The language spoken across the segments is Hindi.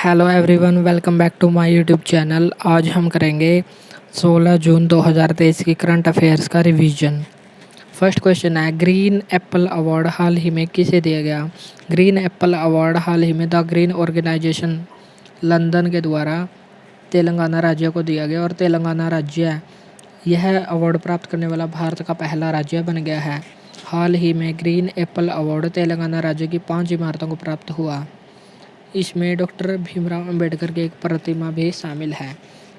Hello everyone, welcome back to my YouTube channel. आज हम करेंगे 16 जून 2023 की करंट अफेयर्स का रिवीजन। फर्स्ट क्वेश्चन है, ग्रीन एप्पल अवार्ड हाल ही में किसे दिया गया? ग्रीन एप्पल अवार्ड हाल ही में द ग्रीन ऑर्गेनाइजेशन लंदन के द्वारा तेलंगाना राज्य को दिया गया और तेलंगाना राज्य यह अवार्ड प्राप्त करने वाला भारत का पहला राज्य बन गया है। हाल ही में ग्रीन एप्पल अवार्ड तेलंगाना राज्य की 5 इमारतों को प्राप्त हुआ। इसमें डॉक्टर भीमराव अंबेडकर की एक प्रतिमा भी शामिल है।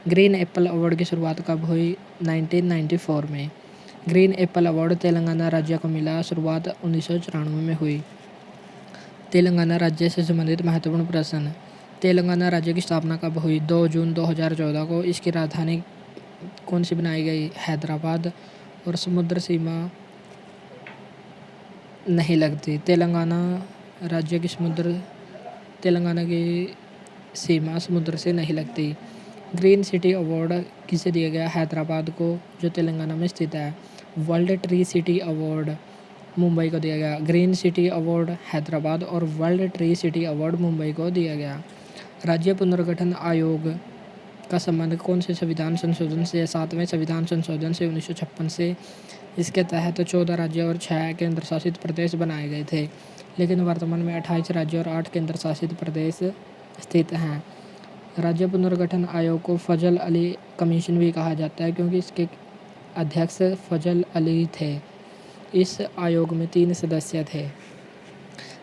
ग्रीन एप्पल अवार्ड की शुरुआत कब हुई? 1994 में। ग्रीन एप्पल अवार्ड तेलंगाना राज्य को मिला, शुरुआत 1994 में हुई। तेलंगाना राज्य से संबंधित महत्वपूर्ण प्रश्न। तेलंगाना राज्य की स्थापना कब हुई? 2 जून 2014 को। इसकी राजधानी कौन सी बनाई गई? हैदराबाद। और समुद्र सीमा नहीं लगती। तेलंगाना की सीमा समुद्र से नहीं लगती। ग्रीन सिटी अवार्ड किसे दिया गया? हैदराबाद को, जो तेलंगाना में स्थित है। World tree city award Mumbai को दिया गया। ग्रीन सिटी अवार्ड हैदराबाद और world tree city award Mumbai को दिया गया। राज्य पुनर्गठन आयोग का संबंध कौन से संविधान संशोधन से? 7वें संविधान संशोधन से 1956 से। इसके तहत 14 राज्य और 6 केंद्र शासित प्रदेश बनाए गए थे, लेकिन वर्तमान में 28 राज्य और 8 केंद्र शासित प्रदेश स्थित हैं। राज्य पुनर्गठन आयोग को फजल अली कमीशन भी कहा जाता है, क्योंकि इसके अध्यक्ष फजल अली थे। इस आयोग में 3 सदस्य थे।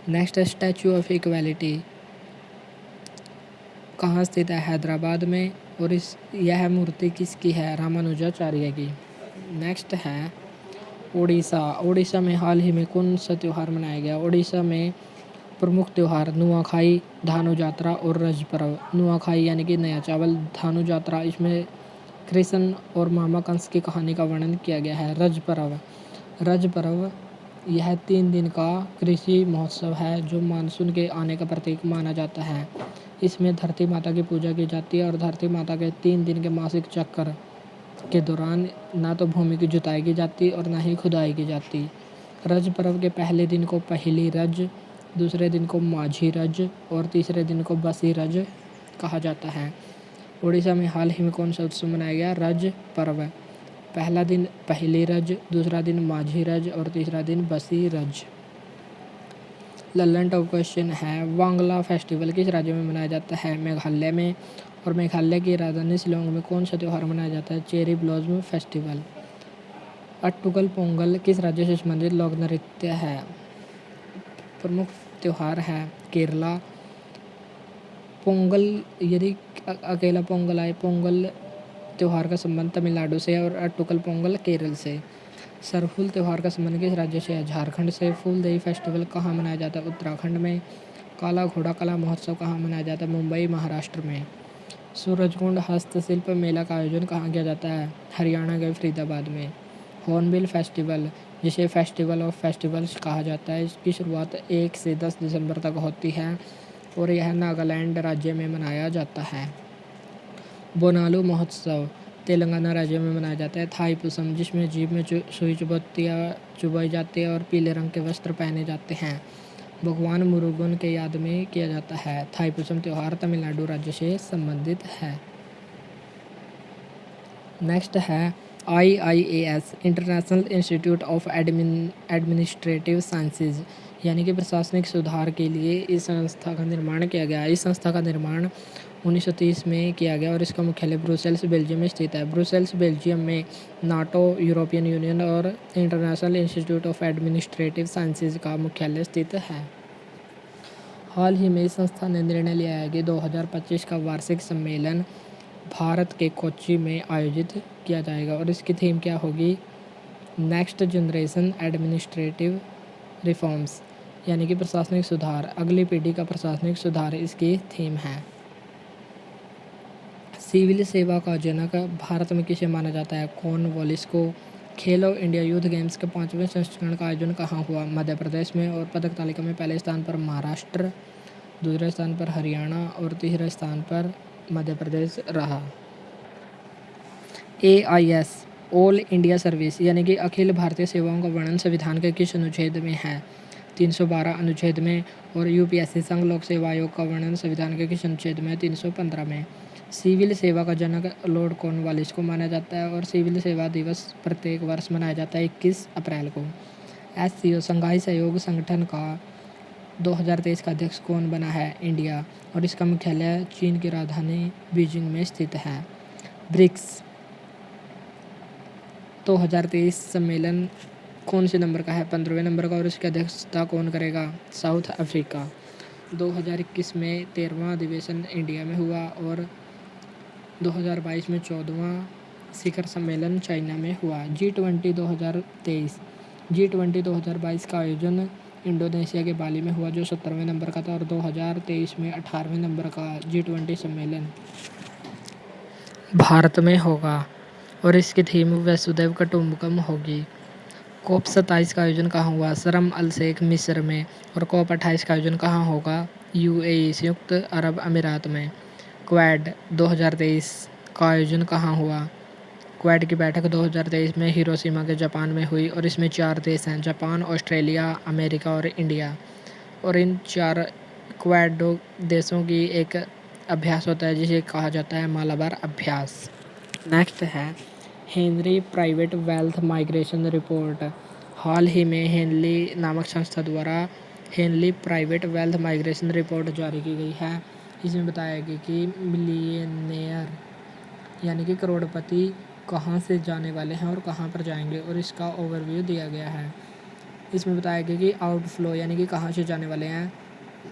नेक्स्ट, स्टैचू ऑफ इक्वालिटी कहाँ स्थित है? हैदराबाद में। और यह मूर्ति किसकी है? रामानुजाचार्य की। नेक्स्ट है ओडिशा। ओडिशा में हाल ही में कौन सा त्यौहार मनाया गया? ओडिशा में प्रमुख त्यौहार नुआखाई, धानु यात्रा और रज पर्व। नुआखाई यानी कि नया चावल, धानु यात्रा इसमें कृष्ण और मामा कंस की कहानी का वर्णन किया गया है। रज पर्व यह 3 दिन का कृषि महोत्सव है, जो मानसून के आने का प्रतीक माना जाता है। इसमें धरती माता की पूजा की जाती है और धरती माता के 3 दिन के मासिक चक्र के दौरान ना तो भूमि की जुताई की जाती और ना ही खुदाई की जाती। रज पर्व के पहले दिन को पहली रज, दूसरे दिन को माझी रज और तीसरे दिन को बसी रज कहा जाता है। उड़ीसा में हाल ही में कौन सा उत्सव मनाया गया? रज पर्व। पहला दिन पहली रज, दूसरा दिन माझी रज और तीसरा दिन बसी रज। लल्लन टॉप क्वेश्चन है, वांगला फेस्टिवल किस राज्य में मनाया जाता है? मेघालय में। और मेघालय की राजधानी शिलोंग में कौन सा त्यौहार मनाया जाता है? Cherry blossom festival. Attukal Pongal किस राज्य से संबंधित लोक नृत्य है? प्रमुख त्यौहार है केरला। पोंगल यदि अकेला पोंगल आए, पोंगल त्यौहार का संबंध तमिलनाडु से और अट्टुकल पोंगल केरल से। सरहुल त्यौहार का संबंध किस राज्य से है? झारखंड से। फूलदेई फेस्टिवल कहाँ मनाया जाता है? उत्तराखंड में। काला घोड़ा कला महोत्सव कहाँ मनाया जाता है? मुंबई, महाराष्ट्र में। सूरजकुंड हस्तशिल्प मेला का आयोजन कहाँ किया जाता है? हरियाणा के फरीदाबाद में। हॉर्नबिल फेस्टिवल, जिसे फेस्टिवल ऑफ फेस्टिवल्स कहा जाता है, इसकी शुरुआत 1 से 10 दिसंबर तक होती है और यह नागालैंड राज्य में मनाया जाता है। बोनालू महोत्सव तेलंगाना राज्य में मनाया जाता है। थाईपुसम, जिसमें जीभ में सुई चुभाई जाती है और पीले रंग के वस्त्र पहने जाते हैं, भगवान मुरुगन के याद में किया जाता है। थाईपुसम त्यौहार तमिलनाडु राज्य से संबंधित है। नेक्स्ट है IIAS, international institute of administrative sciences, यानी कि प्रशासनिक सुधार के लिए इस संस्था का निर्माण किया गया। इस संस्था का निर्माण 1930 में किया गया और इसका मुख्यालय ब्रुसेल्स, बेल्जियम में स्थित है। ब्रुसेल्स, बेल्जियम में नाटो, यूरोपियन यूनियन और international institute of administrative sciences का मुख्यालय स्थित है। हाल ही में इस संस्था ने निर्णय लिया है कि 2025 का वार्षिक सम्मेलन भारत के कोच्चि में आयोजित किया जाएगा और इसकी थीम क्या होगी? नेक्स्ट जनरेशन एडमिनिस्ट्रेटिव रिफॉर्म्स, यानी कि प्रशासनिक सुधार, अगली पीढ़ी का प्रशासनिक सुधार इसकी थीम है। सिविल सेवा का जनक भारत में किसे माना जाता है? कॉर्नवालिस को। खेलो इंडिया यूथ गेम्स के 5वें संस्करण का आयोजन कहाँ हुआ? मध्य प्रदेश में। और पदक तालिका में पहले स्थान पर महाराष्ट्र, दूसरे स्थान पर हरियाणा और तीसरे स्थान पर मध्य प्रदेश रहा। AIS, ऑल इंडिया सर्विस, यानी कि अखिल भारतीय सेवाओं का वर्णन संविधान के किस अनुच्छेद में है? 312 अनुच्छेद में और यूपीएससी संघ लोक सेवा आयोग का वर्णन संविधान के किस अनुच्छेद में 315 में। सिविल सेवा का जनक लॉर्ड कॉर्नवालिस को माना जाता है और सिविल सेवा दिवस प्रत्येक वर्ष मनाया जाता है 21 अप्रैल को। एससीओ संघाई सहयोग संगठन का 2023 का अध्यक्ष कौन बना है? इंडिया। और इसका मुख्यालय चीन की राजधानी बीजिंग में स्थित है। ब्रिक्स 2023 सम्मेलन कौन से नंबर का है? 15वें नंबर का। और इसकी अध्यक्षता कौन करेगा? South Africa. 2021 में 13वां अधिवेशन इंडिया में हुआ और 2022 में 14वां शिखर सम्मेलन चाइना में हुआ। G20 2023 G20 2022 का आयोजन इंडोनेशिया के बाली में हुआ जो 17वें नंबर का था और 2023 में 18वें नंबर का G20 सम्मेलन भारत में होगा और इसकी थीम वसुधैव कुटुंबकम होगी। COP 27 का आयोजन कहाँ हुआ? शर्म अल शेख मिस्र में। और COP 28 का आयोजन कहाँ होगा? UAE संयुक्त अरब अमीरात में। क्वाड 2023 का आयोजन कहाँ हुआ? क्वाड की बैठक 2023 में हिरोशिमा के जापान में हुई और इसमें 4 देश हैं, जापान, ऑस्ट्रेलिया, अमेरिका और इंडिया। और इन 4 क्वाड देशों की एक अभ्यास होता है जिसे कहा जाता है मालाबार अभ्यास। नेक्स्ट है Henry private wealth migration report. हाल ही में हेनली नामक संस्था द्वारा Henley private wealth migration report जारी की गई है। इसमें बताया गया कि मिलियनेयर यानी कि करोड़पति कहां से जाने वाले हैं और कहां पर जाएंगे और इसका ओवरव्यू दिया गया है। इसमें बताया गया कि आउटफ्लो यानी कि कहां से जाने वाले हैं।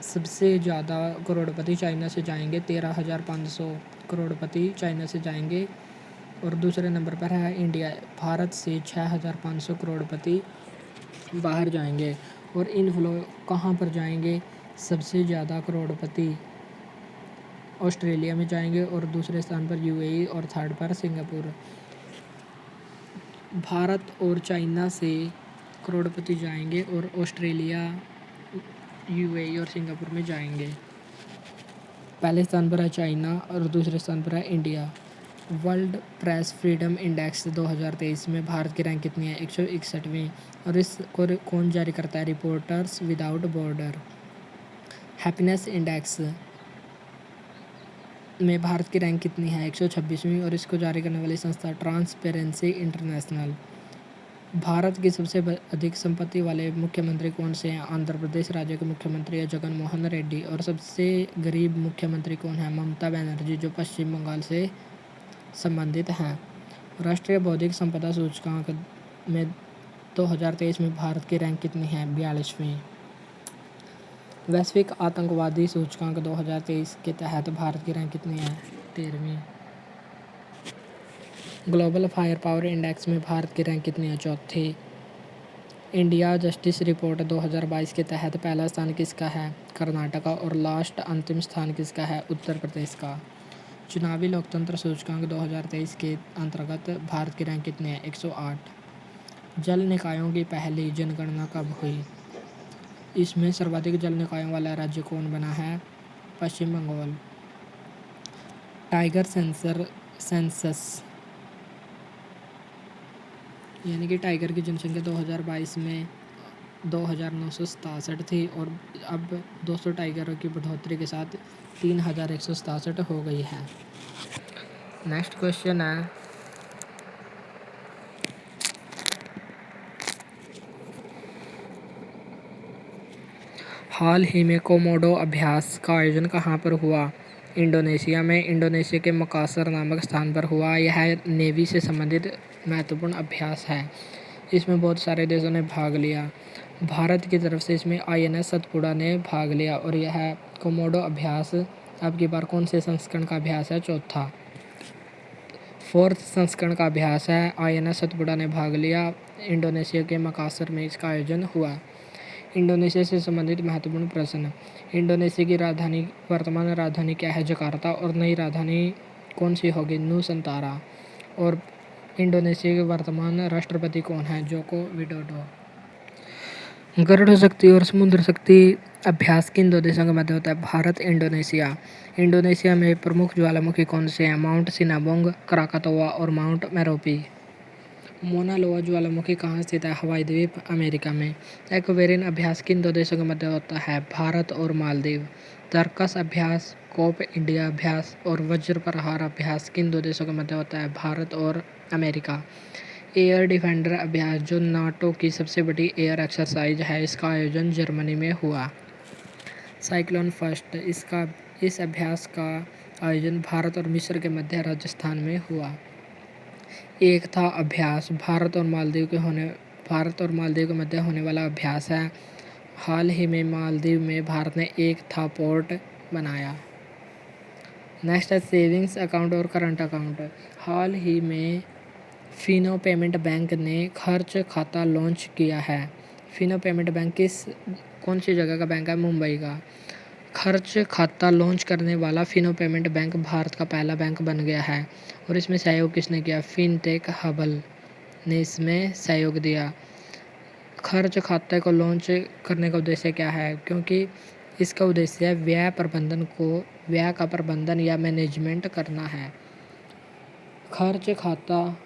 सबसे ज़्यादा करोड़पति चाइना से जाएंगे, 13,500 करोड़पति चाइना से जाएंगे। और दूसरे नंबर पर है इंडिया, भारत से 6,500 करोड़पति बाहर जाएंगे। और इनफ्लो कहाँ पर जाएंगे? सबसे ज़्यादा करोड़पति ऑस्ट्रेलिया में जाएंगे और दूसरे स्थान पर UAE और थर्ड पर सिंगापुर। भारत और चाइना से करोड़पति जाएंगे और ऑस्ट्रेलिया, UAE और सिंगापुर में जाएंगे। पहले स्थान पर है चाइना और दूसरे स्थान पर है India. World press freedom index 2023 में भारत की रैंक कितनी है? 161वीं। और इसको कौन जारी करता है? Reporters without border. Happiness index में भारत की रैंक कितनी है? 126वीं। और इसको जारी करने वाली संस्था ट्रांसपेरेंसी इंटरनेशनल। भारत की सबसे अधिक संपत्ति वाले मुख्यमंत्री कौन से हैं? आंध्र प्रदेश राज्य के मुख्यमंत्री है जगन मोहन रेड्डी। और सबसे गरीब मुख्यमंत्री कौन है? ममता बनर्जी जो पश्चिम बंगाल से संबंधित हैं। राष्ट्रीय बौद्धिक संपदा सूचकांक में 2023 में भारत की रैंक कितनी है? 42वीं। वैश्विक आतंकवादी सूचकांक 2023 के तहत भारत की रैंक कितनी है? 13वीं। ग्लोबल फायर पावर इंडेक्स में भारत की रैंक कितनी है? 4थी। इंडिया जस्टिस रिपोर्ट 2022 के तहत पहला स्थान किसका है? कर्नाटक का। और लास्ट अंतिम स्थान किसका है? उत्तर प्रदेश का। चुनावी लोकतंत्र सूचकांक 2023 के अंतर्गत भारत की रैंक कितनी है? 108। जल निकायों की पहली जनगणना कब हुई? इसमें सर्वाधिक जल निकायों वाला राज्य कौन बना है? पश्चिम बंगाल। टाइगर सेंसस यानी कि टाइगर की जनसंख्या 2022 में 2,967 थी और अब 200 टाइगरों की बढ़ोतरी के साथ 3,167 हो गई है। नेक्स्ट क्वेश्चन है हाल ही में कोमोडो अभ्यास का आयोजन कहाँ पर हुआ? इंडोनेशिया में। इंडोनेशिया के मकासर नामक स्थान पर हुआ। यह नेवी से संबंधित महत्वपूर्ण अभ्यास है। इसमें बहुत सारे देशों ने भाग लिया। भारत की तरफ से इसमें INS सतपुड़ा ने भाग लिया। और यह कोमोडो अभ्यास अब की बार कौन से संस्करण का अभ्यास है? चौथा, 4th संस्करण का अभ्यास है। INS सतपुड़ा ने भाग लिया। इंडोनेशिया के मकासर में इसका आयोजन हुआ। इंडोनेशिया से संबंधित महत्वपूर्ण प्रश्न। इंडोनेशिया की राजधानी, वर्तमान राजधानी क्या है? जकार्ता। और नई राजधानी कौन सी होगी? नुसंतारा। और इंडोनेशिया के वर्तमान राष्ट्रपति कौन है? Joko Widodo. गरुड़ शक्ति और समुद्र शक्ति अभ्यास किन 2 देशों के मध्य होता है? भारत इंडोनेशिया। इंडोनेशिया में प्रमुख ज्वालामुखी कौन से हैं? माउंट सिनाबोंग, क्राकातोआ और माउंट मेरोपी। मोना लोआ ज्वालामुखी कहाँ स्थित है? हवाई द्वीप, अमेरिका में। एक्वेरियन अभ्यास किन 2 देशों के मध्य होता है? भारत और मालदीव। तर्कस अभ्यास, कोप इंडिया अभ्यास और वज्र प्रहार अभ्यास किन 2 देशों के मध्य होता है? भारत और अमेरिका। एयर डिफेंडर अभ्यास, जो नाटो की सबसे बड़ी एयर एक्सरसाइज है, इसका आयोजन जर्मनी में हुआ। साइक्लोन फर्स्ट, इस अभ्यास का आयोजन भारत और मिस्र के मध्य राजस्थान में हुआ। एकता अभ्यास, भारत और मालदीव के मध्य होने वाला अभ्यास है। हाल ही में मालदीव में भारत ने एकता पोर्ट बनाया। नेक्स्ट है सेविंग्स अकाउंट और करंट अकाउंट। हाल ही में फिनो पेमेंट बैंक ने खर्च खाता लॉन्च किया है। फिनो पेमेंट बैंक कौन सी जगह का बैंक है? मुंबई का। खर्च खाता लॉन्च करने वाला फिनो पेमेंट बैंक भारत का पहला बैंक बन गया है। और इसमें सहयोग किसने किया? फिनटेक हबल ने इसमें सहयोग दिया। खर्च खाते को लॉन्च करने का उद्देश्य क्या है? क्योंकि इसका उद्देश्य है व्यय का प्रबंधन या मैनेजमेंट करना है। खर्च खाता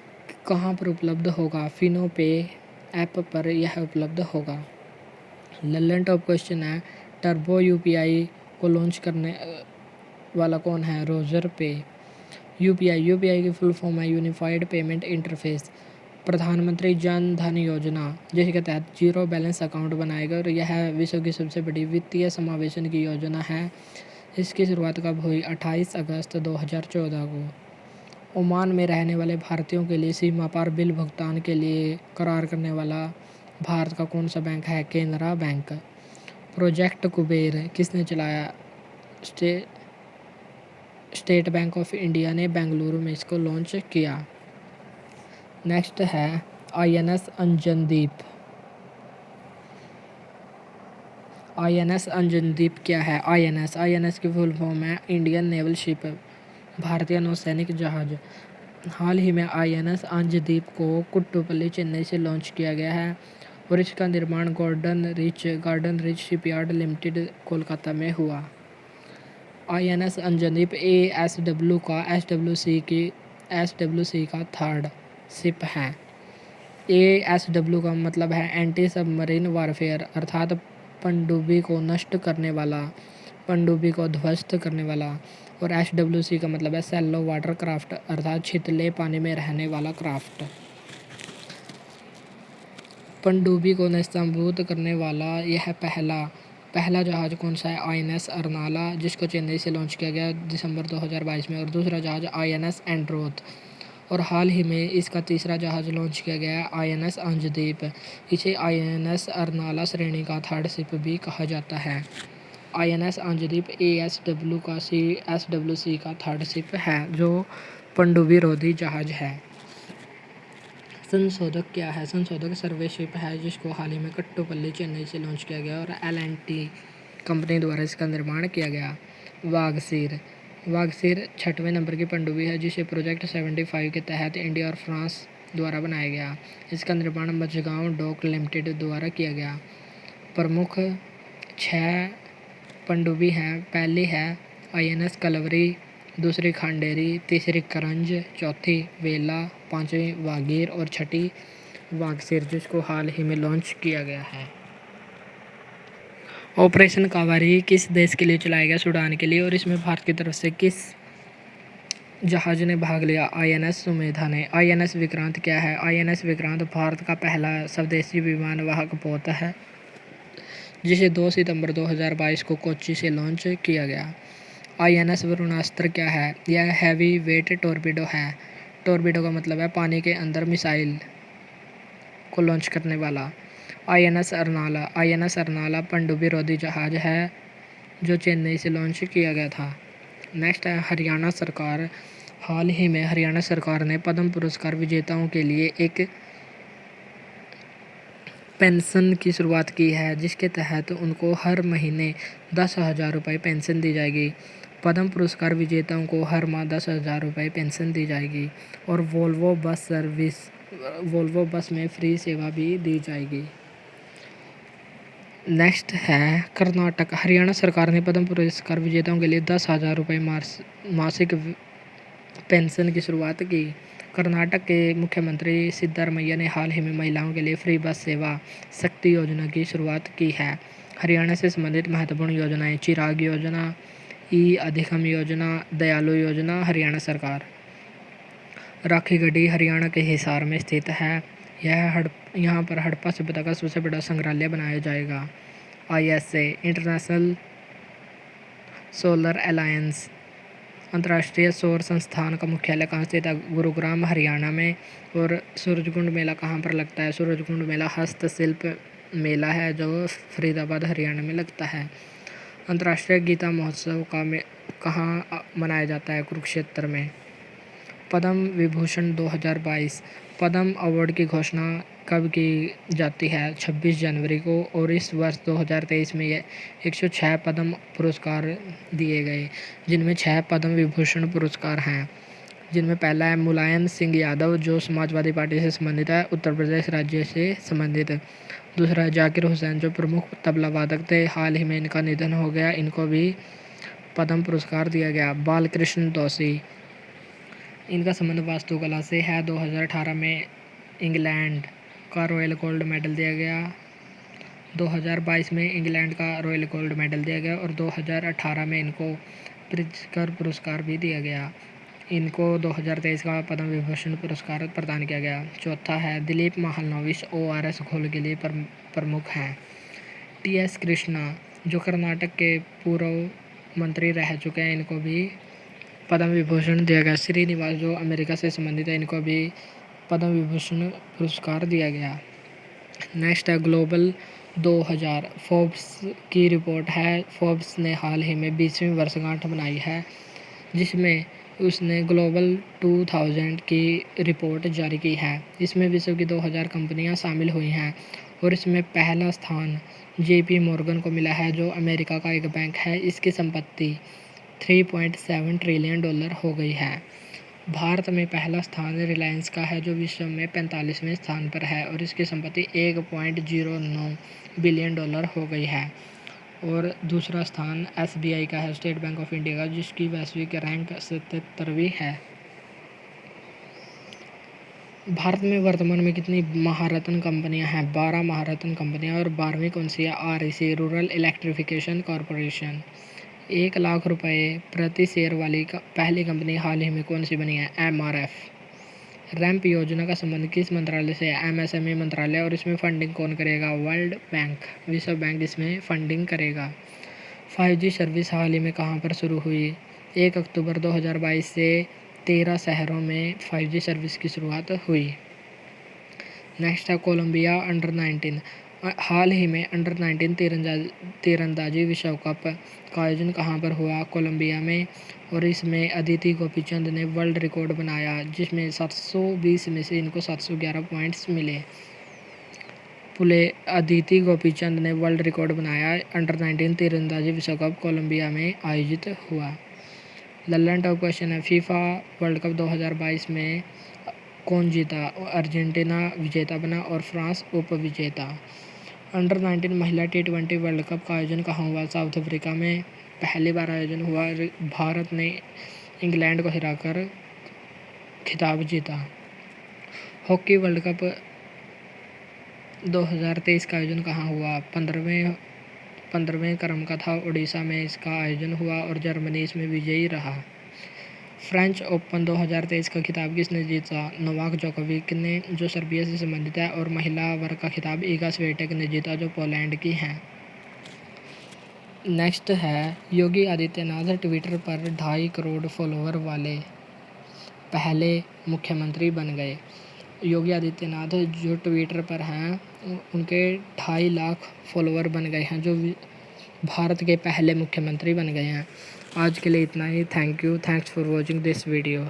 कहाँ पर उपलब्ध होगा? फिनो पे ऐप पर यह उपलब्ध होगा। लल्लन टॉप क्वेश्चन है, टर्बो यूपीआई को लॉन्च करने वाला कौन है? रोजर पे। यूपीआई की फुल फॉर्म है यूनिफाइड पेमेंट इंटरफेस। प्रधानमंत्री जन धन योजना, जिसके तहत जीरो बैलेंस अकाउंट बनाएगा और यह विश्व की सबसे बड़ी वित्तीय समावेशन की योजना है। इसकी शुरुआत कब हुई? 28 अगस्त 2014 को। ओमान में रहने वाले भारतीयों के लिए सीमा पार बिल भुगतान के लिए करार करने वाला भारत का कौन सा बैंक है? केनरा बैंक। प्रोजेक्ट कुबेर किसने चलाया? स्टेट बैंक ऑफ इंडिया ने बेंगलुरु में इसको लॉन्च किया। नेक्स्ट है INS अंजनदीप। INS अंजनदीप क्या है? INS की फुल फॉर्म है इंडियन नेवल शिप, भारतीय नौसैनिक जहाज। हाल ही में INS अंजदीप को कुट्टुपल्ली, चेन्नई से लॉन्च किया गया है और इसका निर्माण garden rich shipyard limited, Kolkata में हुआ। INS अंजदीप ASW का SWC का थर्ड शिप है। ASW का मतलब है एंटी सबमरीन वारफेयर, अर्थात पनडुब्बी को नष्ट करने वाला, पनडुब्बी को ध्वस्त करने वाला। और SWC का मतलब है सैलो वाटर क्राफ्ट, अर्थात छितले पानी में रहने वाला क्राफ्ट। पनडुब्बी को नेस्तनाबूद करने वाला यह पहला जहाज कौन सा है? INS अरनाला, जिसको चेन्नई से लॉन्च किया गया दिसंबर 2022 में। और दूसरा जहाज INS एंड्रोथ। और हाल ही में इसका तीसरा जहाज लॉन्च किया गया है INS अंजदीप। इसे INS अरनाला श्रेणी का थर्ड शिप भी कहा जाता है। INS अंजदीप SWC का थर्ड शिप है, जो पनडुब्बी रोधी जहाज है। संशोधक क्या है? संशोधक सर्वे शिप है, जिसको हाल ही में कट्टुपल्ली, चेन्नई से लॉन्च किया गया और L&T कंपनी द्वारा इसका निर्माण किया गया। वागसीर 6वें नंबर की पनडुब्बी है, जिसे प्रोजेक्ट 75 के तहत इंडिया और फ्रांस द्वारा बनाया गया। इसका निर्माण मझगांव डॉक लिमिटेड द्वारा किया गया। प्रमुख 6 पनडुब्बी हैं। पहली है INS कलवरी, दूसरी खांडेरी, तीसरी करंज, चौथी वेला, पांचवी वागीर और छठी वागसीर, जिसको हाल ही में लॉन्च किया गया है। ऑपरेशन कावेरी किस देश के लिए चलाया गया? सूडान के लिए। और इसमें भारत की तरफ से किस जहाज ने भाग लिया? INS सुमेधा ने। INS विक्रांत क्या है? INS विक्रांत भारत का पहला स्वदेशी विमान वाहक पोत है, जिसे 2 सितंबर 2022 को कोच्चि से लॉन्च किया गया। INS वरुणास्त्र क्या है? यह हैवी वेट टॉर्पीडो है। टॉर्पीडो का मतलब है पानी के अंदर मिसाइल को लॉन्च करने वाला। INS अरनाला पनडुब्बी रोधी जहाज है, जो चेन्नई से लॉन्च किया गया था। नेक्स्ट है हरियाणा सरकार। हाल ही में हरियाणा सरकार ने पद्म पुरस्कार विजेताओं के लिए एक पेंशन की शुरुआत की है, जिसके तहत उनको हर महीने 10,000 रुपये पेंशन दी जाएगी। पद्म पुरस्कार विजेताओं को हर माह 10,000 रुपये पेंशन दी जाएगी और वोल्वो बस में फ्री सेवा भी दी जाएगी। नेक्स्ट है कर्नाटक। हरियाणा सरकार ने पद्म पुरस्कार विजेताओं के लिए 10,000 रुपये मासिक पेंशन की शुरुआत की। कर्नाटक के मुख्यमंत्री सिद्धारमैया ने हाल ही में महिलाओं के लिए फ्री बस सेवा शक्ति योजना की शुरुआत की है। हरियाणा से संबंधित महत्वपूर्ण योजनाएं: चिराग योजना, ई अधिगम योजना, दयालु योजना। हरियाणा सरकार। राखीगढ़ी हरियाणा के हिसार में स्थित है। यहाँ पर हड़प्पा सभ्यता का सबसे बड़ा संग्रहालय बनाया जाएगा। ISA इंटरनेशनल सोलर अलायंस अंतर्राष्ट्रीय सौर संस्थान का मुख्यालय कहाँ स्थित है? गुरुग्राम हरियाणा में। और सूरजकुंड मेला कहाँ पर लगता है? सूरजकुंड मेला हस्तशिल्प मेला है जो फरीदाबाद हरियाणा में लगता है। अंतर्राष्ट्रीय गीता महोत्सव कहाँ मनाया जाता है? कुरुक्षेत्र में। पद्म विभूषण 2022 पद्म अवार्ड की घोषणा कब की जाती है? 26 जनवरी को। और इस वर्ष 2023 में ये 106 पद्म पुरस्कार दिए गए, जिनमें 6 पद्म विभूषण पुरस्कार हैं, जिनमें पहला है मुलायम सिंह यादव जो समाजवादी पार्टी से संबंधित है, उत्तर प्रदेश राज्य से संबंधित। दूसरा है जाकिर हुसैन जो प्रमुख तबला वादक थे, हाल ही में इनका निधन हो गया, इनको भी पद्म पुरस्कार दिया गया। बालकृष्ण दोषी, इनका संबंध वास्तुकला से है। 2018 में इंग्लैंड का रॉयल गोल्ड मेडल दिया गया। 2022 में इंग्लैंड का रॉयल गोल्ड मेडल दिया गया और 2018 में इनको प्रित्जकर पुरस्कार भी दिया गया। इनको 2023 का पद्म विभूषण पुरस्कार प्रदान किया गया। चौथा है दिलीप महालनोबिस ORS घोल के लिए प्रमुख हैं। TS कृष्णा जो कर्नाटक के पूर्व मंत्री रह चुके हैं, इनको भी पद्म विभूषण दिया गया। श्रीनिवास जो अमेरिका से संबंधित है, इनको भी पद्म विभूषण पुरस्कार दिया गया। नेक्स्ट है ग्लोबल 2000 फोर्ब्स की रिपोर्ट है। फोर्ब्स ने हाल ही में 20वीं वर्षगांठ मनाई है, जिसमें उसने ग्लोबल 2000 की रिपोर्ट जारी की है। इसमें विश्व की 2000 कंपनियां शामिल हुई हैं और इसमें पहला स्थान JP मॉर्गन को मिला है जो अमेरिका का एक बैंक है। इसकी संपत्ति $3.7 ट्रिलियन हो गई है। भारत में पहला स्थान रिलायंस का है जो विश्व में 45वें स्थान पर है और इसकी संपत्ति $1.09 बिलियन हो गई है। और दूसरा स्थान SBI का है, स्टेट बैंक ऑफ इंडिया का, जिसकी वैश्विक रैंक 77वीं है। भारत में वर्तमान में कितनी महारत्न कंपनियां हैं? 12 महारत्न कंपनियां। और 12वीं कौन सी है? REC rural electrification corporation. 1 lakh रुपए प्रति शेयर वाली पहली कंपनी हाल ही में कौन सी बनी है? MRF। रैंप योजना का संबंध किस मंत्रालय से है? MSME मंत्रालय। और इसमें फंडिंग कौन करेगा? वर्ल्ड बैंक, विश्व बैंक इसमें फंडिंग करेगा। 5G सर्विस हाल ही में कहाँ पर शुरू हुई? 1 अक्टूबर 2022 से 13 शहरों में 5G सर्विस की शुरुआत हुई। नेक्स्ट है कोलंबिया अंडर-19 हाल ही में अंडर-19 तीरंदाजी विश्व कप का आयोजन कहाँ पर हुआ? कोलंबिया में। और इसमें अदिति गोपीचंद ने वर्ल्ड रिकॉर्ड बनाया, जिसमें 720 में से इनको 711 पॉइंट्स मिले। अदिति गोपीचंद ने वर्ल्ड रिकॉर्ड बनाया। अंडर-19 तीरंदाजी विश्व कप कोलंबिया में आयोजित हुआ। लल्लन टॉप क्वेश्चन है, फीफा वर्ल्ड कप 2022 में कौन जीता? अर्जेंटीना विजेता बना और फ्रांस उप विजेता। अंडर-19 महिला T20 वर्ल्ड कप का आयोजन कहाँ हुआ? साउथ अफ्रीका में पहली बार आयोजन हुआ। भारत ने इंग्लैंड को हराकर खिताब जीता। हॉकी वर्ल्ड कप 2023 का आयोजन कहाँ हुआ? 15वें क्रम का था, उड़ीसा में इसका आयोजन हुआ और जर्मनी इसमें विजयी रहा। फ्रेंच ओपन 2023 का खिताब किसने जीता? नोवाक जोकोविक ने जो सर्बिया से संबंधित है। और महिला वर्ग का खिताब इगा स्विएटेक ने जीता जो पोलैंड की हैं। नेक्स्ट है योगी आदित्यनाथ ट्विटर पर 2.5 करोड़ फॉलोअर वाले पहले मुख्यमंत्री बन गए। योगी आदित्यनाथ जो ट्विटर पर हैं उनके 2.5 लाख फॉलोअर बन गए हैं, जो भारत के पहले मुख्यमंत्री बन गए हैं। आज के लिए इतना ही। Thank you, thanks for watching this video.